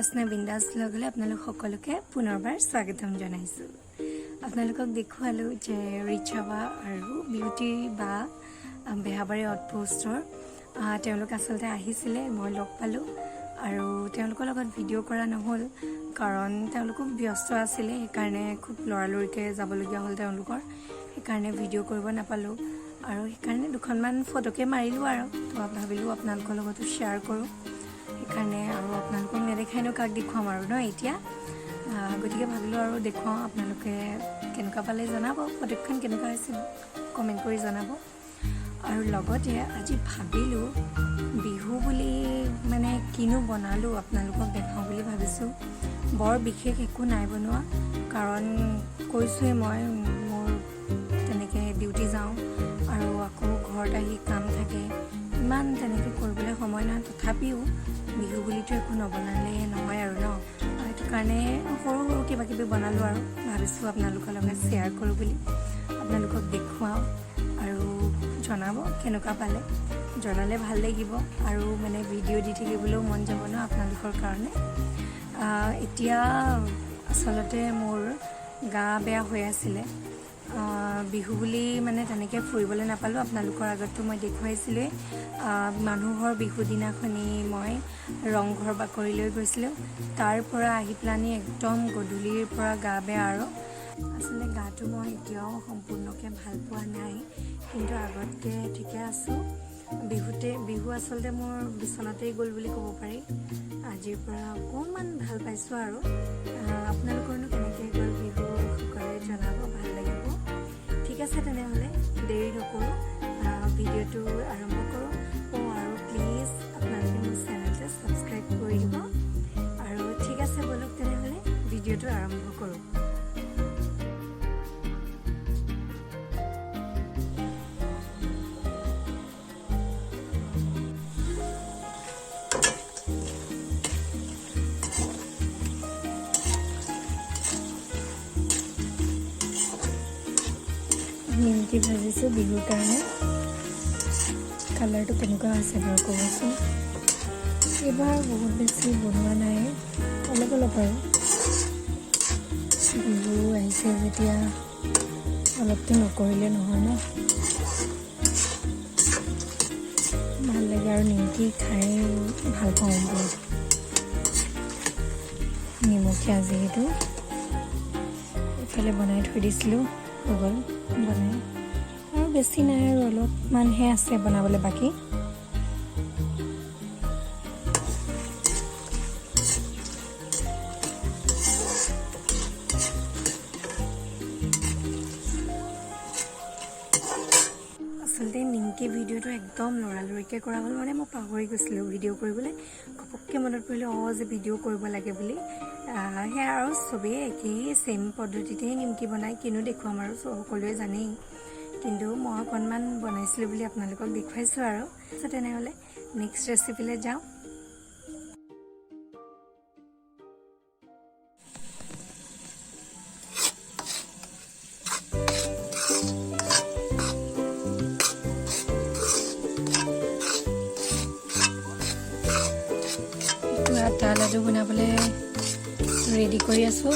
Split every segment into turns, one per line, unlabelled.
জোৎস্না বিন্দাস ব্লগলৈ আপোনালোক সকলোকে পুনৰবাৰ স্বাগতম জনাইছোঁ। আপোনালোকক দেখুৱালোঁ যে ৰিচাবা আৰু বিউটি বা বেহাবাৰী আউটপোষ্টৰ তেওঁলোক আচলতে আহিছিলে, মই লগ পালোঁ আৰু তেওঁলোকৰ লগত ভিডিঅ' কৰা নহ'ল কাৰণ তেওঁলোকো ব্যস্ত আছিলে, সেইকাৰণে খুব লৰালৰিকৈ যাবলগীয়া হ'ল তেওঁলোকৰ, সেইকাৰণে ভিডিঅ' কৰিব নাপালোঁ আৰু সেইকাৰণে দুখনমান ফটোকে মাৰিলোঁ আৰু তো ভাবিলোঁ আপোনালোকৰ লগতো শ্বেয়াৰ কৰোঁ। সেইকাৰণে আৰু আপোনালোকক নেদেখাইনো কাক দেখুৱাম আৰু ন এতিয়া, গতিকে ভাবিলোঁ আৰু দেখুৱাওঁ, আপোনালোকে কেনেকুৱা পালে জনাব, ফটোখন কেনেকুৱা হৈছে কমেণ্ট কৰি জনাব। আৰু লগতে আজি ভাবিলোঁ বিহু বুলি মানে কিনো বনালোঁ আপোনালোকক দেখাওঁ বুলি ভাবিছোঁ। বৰ বিশেষ একো নাই বনোৱা, কাৰণ কৈছোঁৱে মই মোৰ তেনেকৈ ডিউটি যাওঁ আৰু আকৌ ঘৰত আহি কাম থাকে, ইমান তেনেকৈ কৰিবলৈ সময় নহয়। তথাপিও বিহু বুলিতো একো নবনালে নহয় আৰু ন, সেইটো কাৰণে সৰু সৰু কিবা কিবি বনালোঁ আৰু ভাবিছোঁ আপোনালোকৰ লগত শ্বেয়াৰ কৰোঁ বুলি, আপোনালোকক দেখুৱাওঁ আৰু জনাব কেনেকুৱা পালে। জনালে ভাল লাগিব আৰু মানে ভিডিঅ' দি থাকিবলৈও মন যাব ন আপোনালোকৰ কাৰণে। এতিয়া আচলতে মোৰ গা বেয়া হৈ আছিলে, বিহু বুলি মানে তেনেকৈ ফুৰিবলৈ নাপালোঁ। আপোনালোকৰ আগততো মই দেখুৱাইছিলোঁৱেই, মানুহৰ বিহু দিনাখনি মই ৰংঘৰ বাকৰিলৈ গৈছিলোঁ, তাৰ পৰা আহি পেলানি একদম গধূলিৰ পৰা গা বেয়া আৰু আচলতে গাটো মই এতিয়াও সম্পূৰ্ণকৈ ভাল পোৱা নাই, কিন্তু আগতকৈ ঠিকে আছোঁ। বিহু আচলতে মোৰ বিচনাতেই গ'ল বুলি ক'ব পাৰি, আজিৰ পৰা অকণমান ভাল পাইছোঁ আৰু আপোনালোকৰনো কেনেকৈ গ'ল বিহু সকলোৱে জনাব, ভাল লাগিব। ঠিক আছে তেনেহ'লে দেৰি নকৰোঁ, ভিডিঅ'টো আৰম্ভ কৰোঁ। আৰু প্লিজ আপোনালোকে মোৰ চেনেলটো ছাবস্ক্ৰাইব কৰি দিব। আৰু ঠিক আছে ব'লক তেনেহ'লে ভিডিঅ'টো আৰম্ভ কৰোঁ। নিমকি ভাজিছোঁ বিহুৰ কাৰণে, কালাৰটো কেনেকুৱা আছে বাৰু ক'বচোন। এইবাৰ বহুত বেছি বনোৱা নাই, অলপ অলপ আৰু বিহু আহিছে যেতিয়া অলপতো নকৰিলে নহয় ন, ভাল লাগে আৰু নিমকি খাই ভাল পাওঁ বহুত, নিমখীয়া যিহেতু। এইফালে বনাই থৈ দিছিলোঁ, হৈ গ'ল বনাই, আৰু বেছি নাই আৰু অলপমানহে আছে বনাবলৈ বাকী। আচলতে নিমকি ভিডিঅ'টো একদম লৰালৰিকৈ কৰা হ'ল, মানে মই পাহৰি গৈছিলোঁ ভিডিঅ' কৰিবলৈ, ঘপককৈ মনত পৰিলে যে ভিডিঅ' কৰিব লাগে বুলি। সেয়া আৰু চবেই একেই ছেইম পদ্ধতিতেই নিমকি বনায়, কিনো দেখুৱাম আৰু সকলোৱে জানেই, কিন্তু মই অকণমান বনাইছিলোঁ বুলি আপোনালোকক দেখুৱাইছোঁ আৰু। তেনেহ'লে নেক্সট ৰেচিপিলৈ যাওঁ। আটা লাডু বনাবলৈ ৰেডি কৰি আছোঁ,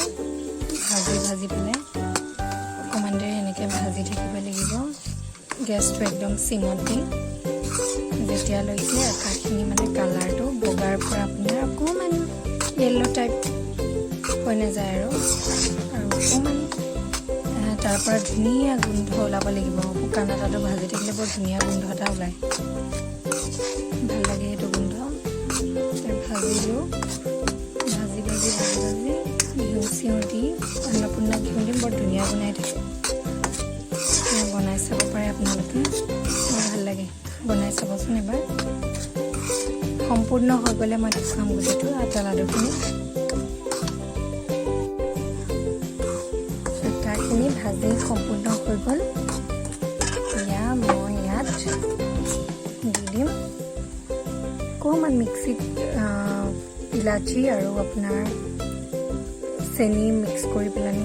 ভাজি পেলাই অকণমান দেৰি এনেকৈ ভাজি থাকিব লাগিব, গেছটো একদম চিমত দি, যেতিয়ালৈকে আটাখিনি মানে কালাৰটো বগাৰ পৰা আপোনাৰ অকণমান য়েল্ল' টাইপ হৈ নাযায় আৰু অকণমান তাৰ পৰা ধুনীয়া গোন্ধ ওলাব লাগিব। শুকান আটাটো ভাজি থাকিলে বৰ ধুনীয়া গোন্ধ এটা ওলায়, ভাল লাগে সেইটো গোন্ধ। ভাজিলোঁ, ভাজি ঘিউ চিউ দি, অন্নপূৰ্ণা ঘিউ দি বৰ ধুনীয়া বনাই থাকে, বনাই চাব পাৰে আপোনালোকে, বৰ ভাল লাগে, বনাই চাবচোন এবাৰ। সম্পূৰ্ণ হৈ গ'লে মই দেখুৱাম গোটেইটো আটা লাডুখিনি। আটাখিনি ভাজি সম্পূৰ্ণ হৈ গ'ল, এতিয়া মই ইয়াত দি দিম অকণমান মিক্সিত ইলাচি আৰু আপোনাৰ চেনি মিক্স কৰি পেলাই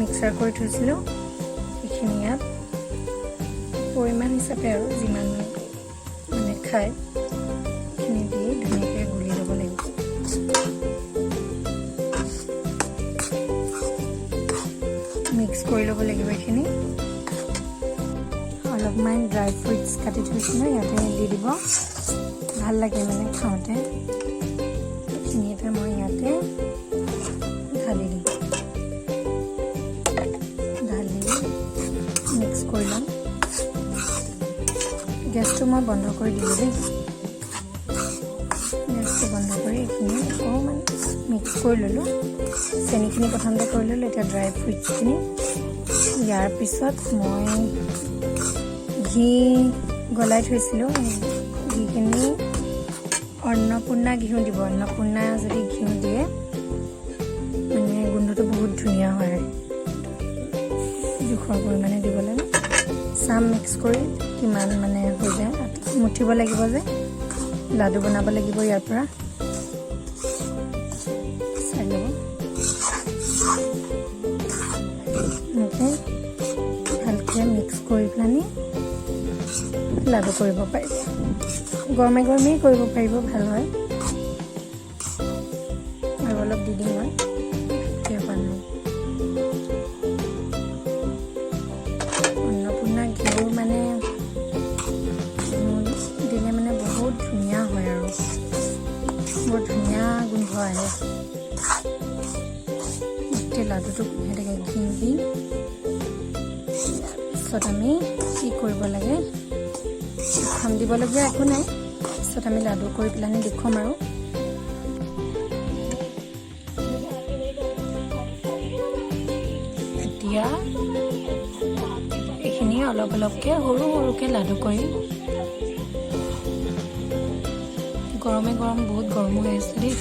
মিক্সাৰ কৰি থৈছিলোঁ, এইখিনি ইয়াত পৰিমাণ হিচাপে আৰু যিমান মানে খায় সেইখিনি দি ধুনীয়াকৈ গুলি ল'ব লাগিব। মিক্স কৰি ল'ব লাগিব এইখিনি। অলপমান ড্ৰাই ফ্ৰুটছ কাটি থৈছিলোঁ ইয়াতে দি দিব, ভাল লাগে মানে খাওঁতে। এইখিনিতে মই ইয়াতে ঢালি দিম, ঢালি মিক্স কৰি ল'ম। গেছটো মই বন্ধ কৰি দিলোঁ দেই। গেছটো বন্ধ কৰি এইখিনি অকণমান মিক্স কৰি ল'লোঁ। চেনিখিনি প্ৰথমতে কৰি ল'লোঁ, এতিয়া ড্ৰাই ফ্ৰুটছখিনি। ইয়াৰ পিছত মই ঘি গলাই থৈছিলোঁ, ঘিখিনি অন্নপূৰ্ণা ঘিউ দিব। অন্নপূৰ্ণা যদি ঘিউ দিয়ে মানে গোন্ধটো বহুত ধুনীয়া হয়। জোখৰ পৰিমাণে দিব লাগে। চাম মিক্স কৰি কিমান মানে হৈ যায়। মুঠিব লাগিব যে, লাডু বনাব লাগিব ইয়াৰ পৰা। চাই ল'ব এনেকৈ ভালকৈ মিক্স কৰি পেলানি লাডু কৰিব পাৰিব। গৰমে গৰমেই কৰিব পাৰিব, ভাল হয়। আৰু অলপ দি দিম মই অন্নপূৰ্ণা ঘিউ মানে দিলে মানে বহুত ধুনীয়া হয় আৰু বৰ ধুনীয়া গোন্ধ আহে। গোটেই লাডুটো কুঁহিয়াই থাকে ঘি দি। তাৰপিছত আমি কি কৰিব লাগে, খাম দিবলগীয়া একো নাই। তাৰপিছত আমি লাডু কৰি পেলাই দেখুৱাম আৰু। এতিয়া এইখিনি অলপ অলপকৈ সৰু সৰুকৈ লাডু কৰিম। গৰমে গৰম বহুত গৰম হৈ আছে দেই।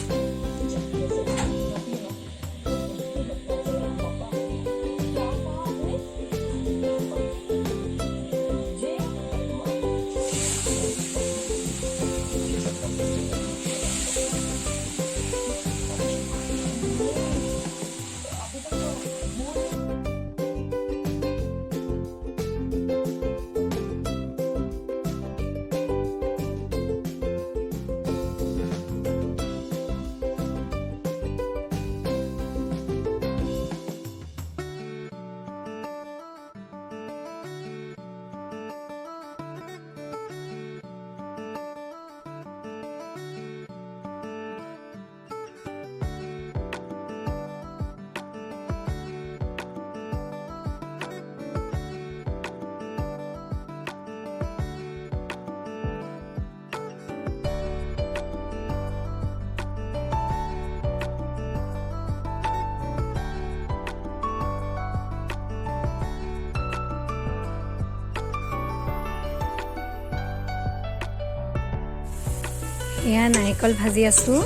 এয়া নাৰিকল ভাজি আছোঁ,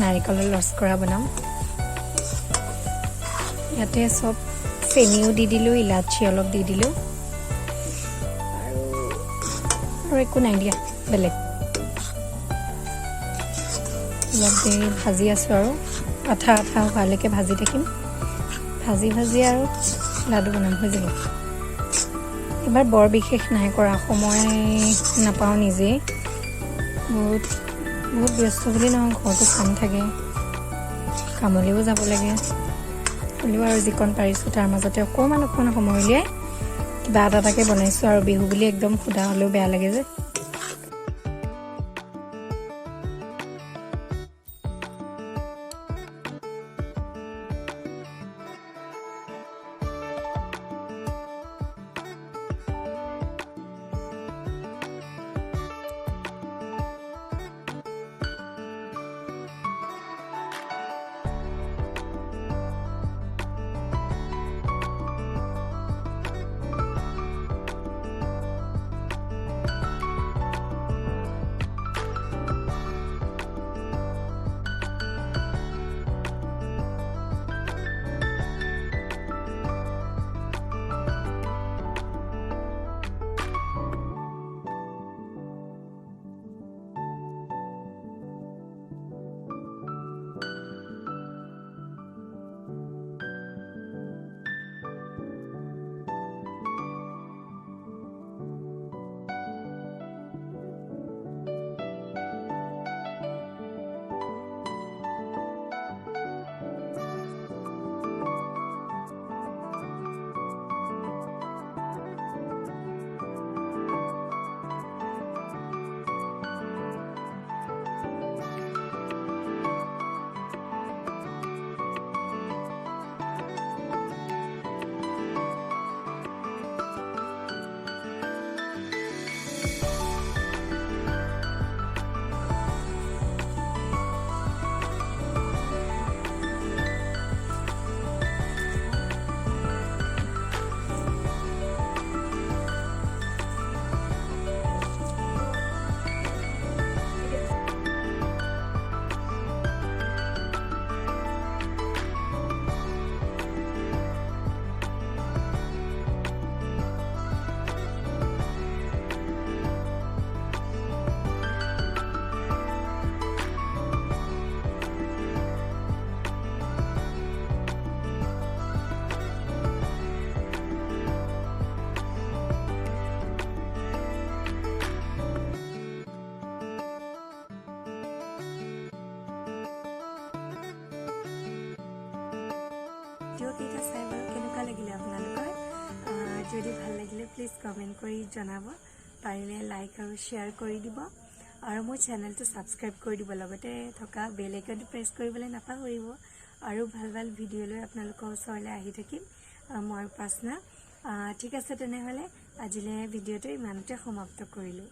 নাৰিকলৰ লস্কৰা বনাম। ইয়াতে চব চেনিও দি দিলোঁ, ইলাচি অলপ দি দিলোঁ, আৰু একো নাই দিয়া বেলেগ। অলপ দেৰি ভাজি আছোঁ আৰু আঠা আঠা হোৱালৈকে ভাজি থাকিম। ভাজি ভাজি আৰু লাডু বনাম, হৈ যাব। এবাৰ বৰ বিশেষ নাই কৰা, সময় নাপাওঁ নিজেই। বহুত ব্যস্ত বুলি নহয়, ঘৰতো কাম থাকে, কামলৈও যাব লাগে। হ'লেও আৰু যিকণ পাৰিছোঁ তাৰ মাজতে অকণমান সময় উলিয়াই কিবা এটাকে বনাইছোঁ আৰু। বিহু বুলি একদম সুধা হ'লেও বেয়া লাগে যে। ভিডিঅ' কেইটা চাই বাৰু কেনেকুৱা লাগিলে আপোনালোকৰ যদি ভাল লাগিলে প্লিজ কমেণ্ট কৰি জনাব পাৰিলে লাইক আৰু শ্বেয়াৰ কৰি দিব আৰু মোৰ চেনেলটো সাবস্ক্ৰাইব কৰি দিব লগতে থকা বেল আইকনটো প্ৰেছ কৰিবলৈ নাপাহৰিব আৰু ভাল ভাল ভিডিঅ' লৈ আপোনালোকৰ ওচৰলৈ আহি থাকিম মই উপাসনা ঠিক আছে তেনেহলে আজিলে ভিডিঅ'টো ইমানতে সমাপ্ত কৰিলো